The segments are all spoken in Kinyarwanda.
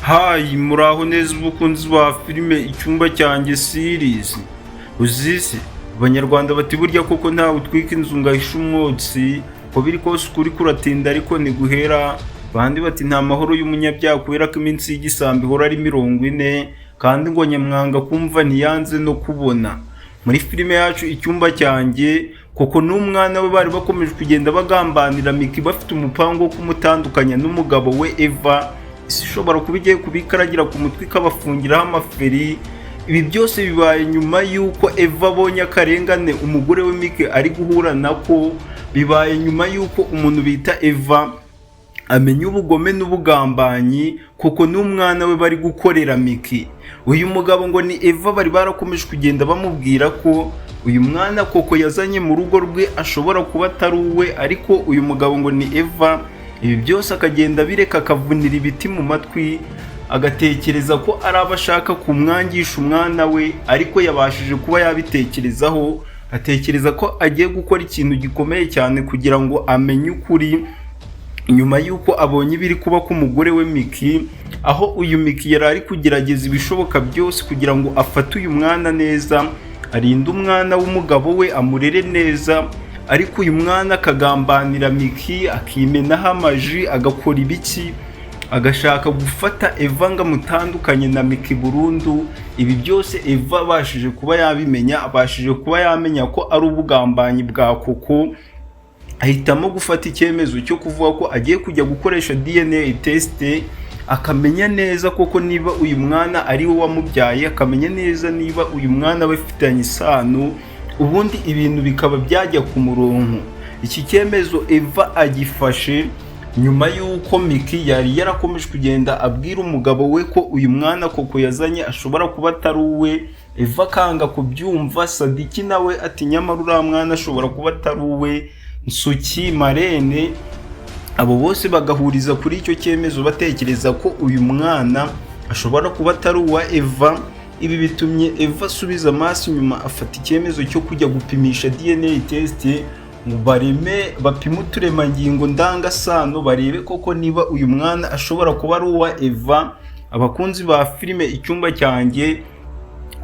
Hayi muraho neza ubukunzi ba filime icyumba cyanjye series. Uzisi abanyarwanda bati burya koko ntawe utwika inzu ngahisha umwotsi, ko biri kose ukuri kuratinda ariko niguhera. Bandi bati nta mahoro y'umunyabyaha kubera ko iminsi y'igisambi ihora ari 40, kandi ngo nyamwanga kumva ntiyanze no kubona. Muri filime yacu icyumba cyanjye koko n'umwana we bari bakomeje kugenda bagambanira Miki bafite umupango wo kumutandukanya n'umugabo we Eva. Isi ishobora kuba igiye kubikaragira ku mutwe ikabafungiraho amaferi. Ibi byose bibaye nyuma y'uko Eva abonye akarengane umugore we Miki ari guhura nako. Bibaye nyuma y'uko umuntu bita Eva amenya ubugome n'ubugambanyi kuko n'umwana we bari gukorera Miki. Uyu mugabo ngo ni Eva bari barakomeje kugenda bamubwira ko uyu mwana koko yazanye mu rugo rwe ashobora kuba atari uwe, ariko uyu mugabo ngo ni Eva. Ibi byose akagenda bireka akavunira ibiti mu matwi, agatekereza ko ari abashaka kumwangisha umwana we, ariko yabashije kuba yabitekerezaho, atekereza ko agiye gukora ikintu gikomeye cyane kugira ngo amenye ukuri. Nyuma y'uko abonye ibiri kuba ku mugore we Miki, aho uyu Miki yari ari kugerageza ibishoboka byose kugira ngo afate uyu mwana neza, arinde umwana w'umugabo we amurere neza, ariko uyu mwana akagambanira Miki, akimenaho amaji, agakora ibiki, agashaka gufata Eva ngo amutandukanye na Miki burundu. Ibi byose Eva abashije kuba yabimenya, abashije kuba yamenya ko ari ubugambanyi bwa koko, ahitamo gufata icyemezo cyo kuvuga ko agiye kujya gukoresha DNA test, akamenya neza koko niba uyu mwana ari we wamubyaye, akamenya neza niba uyu mwana bafitanye isano, ubundi ibintu bikaba byajya ku murongo. Iki cyemezo Eva agifashe nyuma y'uko Miki yari yarakomeje kugenda abwira umugabo we ko uyu mwana koko yazanye ashobora kuba atari uwe. Eva kanga kubyumva. Sadiki nawe ati nyamara uriya mwana ashobora kuba atari uwe. Nsuki, Marene, abo bose bagahuriza kuri icyo cyemezo batekereza ko uyu mwana ashobora kuba atari uwa Eva. Ibi bitumye Eva asubiza amaso inyuma, afata icyemezo cyo kujya gupimisha DNA test ngo bapime uturemangingo ndangasano barebe koko niba uyu mwana ashobora kuba ari uwa Eva. Abakunzi ba filime icyumba cyanjye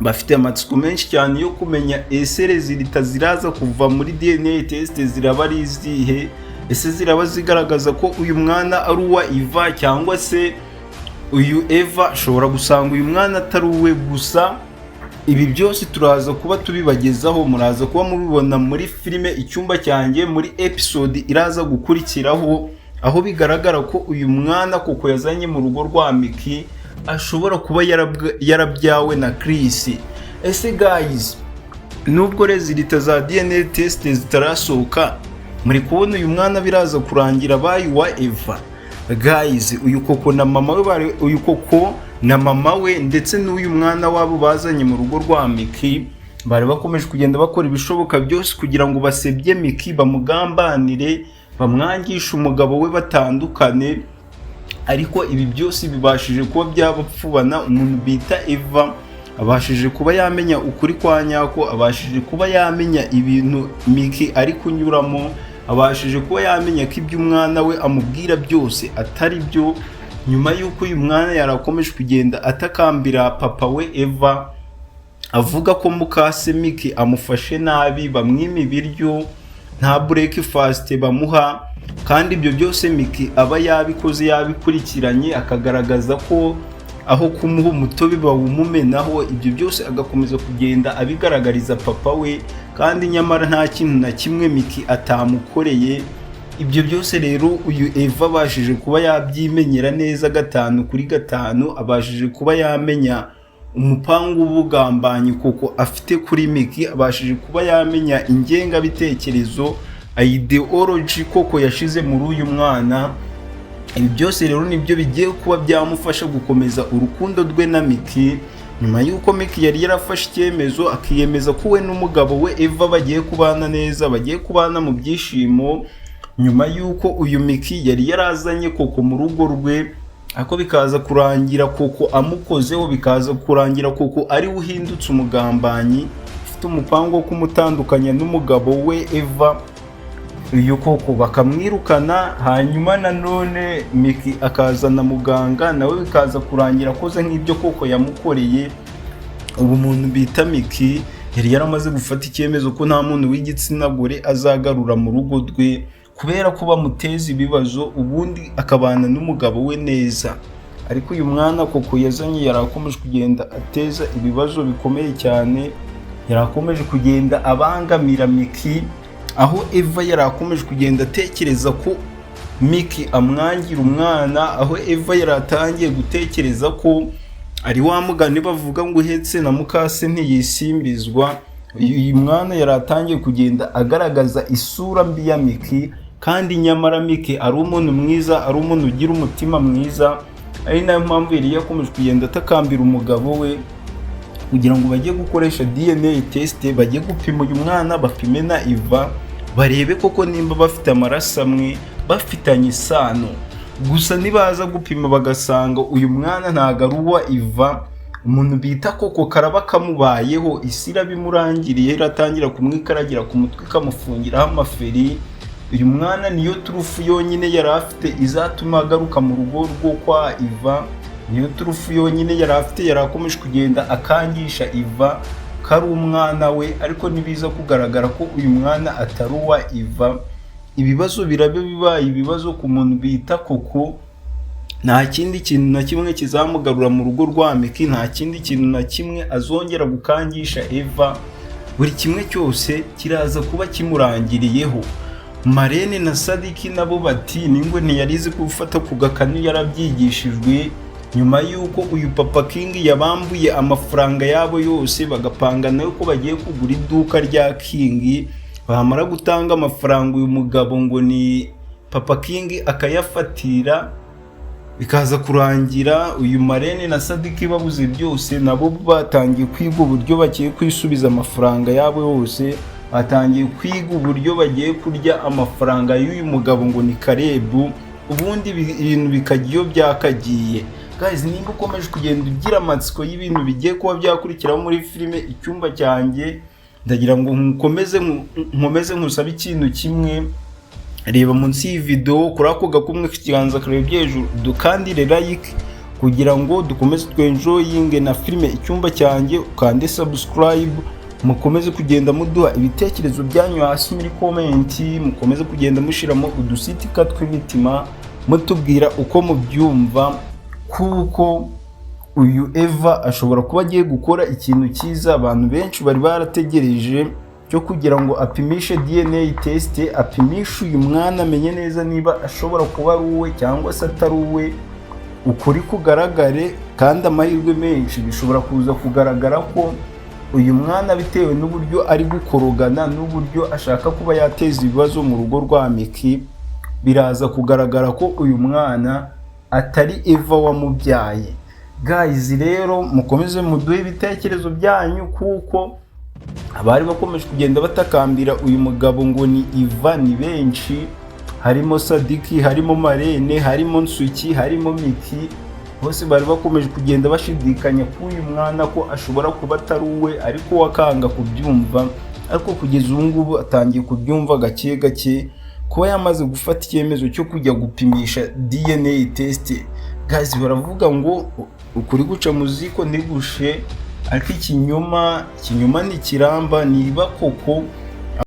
bafite amatsiko menshi cyane yo kumenya ese resulta ziraza kuva muri DNA test ziraba ari izihe. Ese ziraba zigaragaza ko uyu mwana ari uwa Eva, cyangwa se uyu Eva ashobora gusanga uyu mwana atari uwe gusa. Ibi byose turaza kuba tubibagezaho, muraza kuba mubibona muri filime icyumba cyanjye muri episode iraza gukurikiraho, aho bigaragara ko uyu mwana koko yazanye mu rugo rwa Miki ashobora kuba yarabyawe na Chris. Ese guys, nubwo resulta za DNA test zitarasohoka, muri kubona uyu mwana biraza kurangira bayi wa Eva? Guys, uyu koko na mama we ndetse n'uyu mwana wabo bazanye mu rugo rwa Miki bari bakomeje kugenda bakora ibishoboka byose kugira ngo basebye Miki, bamugambanire, bamwangisha umugabo we batandukane, ariko ibi byose bibashije kuba byabapfubana. Umuntu bita Eva abashije kuba yamenya ukuri kwa nyako, abashije kuba yamenya ibintu Miki ari kunyuramo, abashije kuba yamenya ko ibyo umwana we amubwira byose atari byo. Nyuma y'uko uyu mwana yarakomeje kugenda atakambira papa we Eva, avuga ko mukase Miki amufashe nabi, bamwima ibiryo, nta breakfast bamuha, kandi ibyo byose Miki aba yabikoze yabikurikiranye, akagaragaza ko aho kumuha umutobe bawumumenaho. Ibyo byose agakomeza kugenda abigaragariza papa we, kandi nyamara nta kintu na kimwe Miki atamukoreye. Ibyo byose rero uyu Eva abashije kuba yabyimenyera neza 5 kuri 5, abashije kuba yamenya umupango w'ubugambanyi koko afite kuri Miki, abashije kuba yamenya ingengabitekerezo ideology koko yashize muri uyu mwana. Ibi byose rero nibyo bigiye kuba byamufasha gukomeza urukundo rwe na Miki, nyuma y'uko Miki yari yarafashe icyemezo akiyemeza ko we n'umugabo we Eva bagiye kubana neza, bagiye kubana mu byishimo, nyuma y'uko uyu Miki yari yarazanye koko mu rugo rwe, ariko bikaza kurangira koko amukozeho, bikaza kurangira koko ari uhindutse umugambanyi ufite umupango wo kumutandukanya n'umugabo we Eva. Uyu koko bakamwirukana, hanyuma nanone Miki akazana muganga nawe bikaza kurangira akoze nk'ibyo koko yamukoreye. Ubu muntu bita Miki yari yaramaze gufata icyemezo ko nta muntu w'igitsina gore azagarura mu rugo rwe, kubera ko bamuteza ibibazo ubundi akabana n'umugabo we neza. Ariko uyu mwana koko yazanye yarakomeje kugenda ateza ibibazo bikomeye cyane, yarakomeje kugenda abangamira Miki, aho Eva yarakomeje kugenda atekereza ko Miki amwangira umwana, aho Eva yaratangiye gutekereza ko ari wa mugani bavuga ngo uhetse na mukase ntiyisimbizwa. Uyu mwana yaratangiye kugenda agaragaza isura mbi ya Miki, kandi nyamara Miki ari umuntu mwiza, ari umuntu ugira umutima mwiza. Ari nayo mpamvu yari yakomeje kugenda atakambira umugabo we kugira ngo bajye gukoresha DNA test, bajye gupima uyu mwana, bapime na Eva, barebe koko nimba bafite amaraso amwe, bafitanye isano. Gusa nibaza gupima bagasanga uyu mwana ntago ari uwa Eva, umuntu bita koko karaba kamubayeho, isi irabimurangiriye, iratangira kumwikaragira ku mutwe ikamufungiraho amaferi. Uyu mwana niyo turufu yonyine yari afite izatuma agaruka mu rugo rwo kwa Eva, niyo turufu yonyine yari afite, yari akomeje kugenda akangisha Eva ko ari umwana we, ariko nibiza kugaragara ko uyu mwana atari uwa Eva, ibibazo birabe bibaye ibibazo ku muntu bita koko. Nta kindi kintu na kimwe kizamugarura mu rugo rwa Miki, nta kindi kintu na kimwe azongera gukangisha Eva, buri kimwe cyose kiraza kuba kimurangiriyeho. Marene na Sadiki nabo bati ningwe ntiyarizi gufata ku gakanu, yarabyigishijwe. Nyuma y'uko uyu Papa King yabambuye amafaranga yabo yose, bagapanga nayo ko bagiye kugura iduka rya King, bamara gutanga amafaranga uyu mugabo ngo ni Papa King akayafatira, bikaza kurangira uyu Marene na Sadiki babuze byose. Nabo batangiye kwiga uburyo bagiye kwisubiza amafaranga yabo yose, batangiye kwiga uburyo bagiye kurya amafaranga y'uyu mugabo ngo ni Karebu, ubundi ibintu bikajya iyo byakagiye. Guys, nimba ukomeje kugenda ugira amatsiko y'ibintu bigiye kuba byakurikiraho muri filime Icyumba cyanjye, ndagira ngo nkomeze nkusabe ikintu kimwe. Reba munsi y'iyi video kuri ako gakumwe k'ikiganza karebye hejuru, dukandire like kugira ngo dukomeze twenjoyinge na filime Icyumba cyanjye, ukande subscribe, mukomeze kugenda muduha ibitekerezo byanyu hasi muri comment, mukomeze kugenda mushiramo udusitika tw'imitima mutubwira uko mubyumva, kuko uyu Eva ashobora kuba agiye gukora ikintu cyiza abantu benshi bari barategereje, cyo kugira ngo apimishe DNA test, apimishe uyu mwana amenye neza niba ashobora kuba ari uwe cyangwa se atari uwe, ukuri kugaragare. Kandi amahirwe menshi bishobora kuza kugaragara ko uyu mwana bitewe n'uburyo ari gukorogana, n'uburyo ashaka kuba yateza ibibazo mu rugo rwa Miki, biraza kugaragara ko uyu mwana atari Eva wamubyaye. Guys, rero mukomeze muduhe ibitekerezo byanyu, kuko abari bakomeje kugenda batakambira uyu mugabo ngo ni Eva ni benshi, harimo Sadiki, harimo Marene, harimo Nsuki, harimo Miki, bose bari bakomeje kugenda bashidikanya ko uyu mwana ko ashobora kuba atari uwe, ariko wakanga kubyumva. Ariko kugeza ubu ngubu atangiye kubyumva gake gake, kuba yamaze gufata icyemezo cyo kujya gupimisha DNA test. Guys, baravuga ngo ukuri guca mu ziko ntigushe, ariko ikinyoma ntikiramba. Niba koko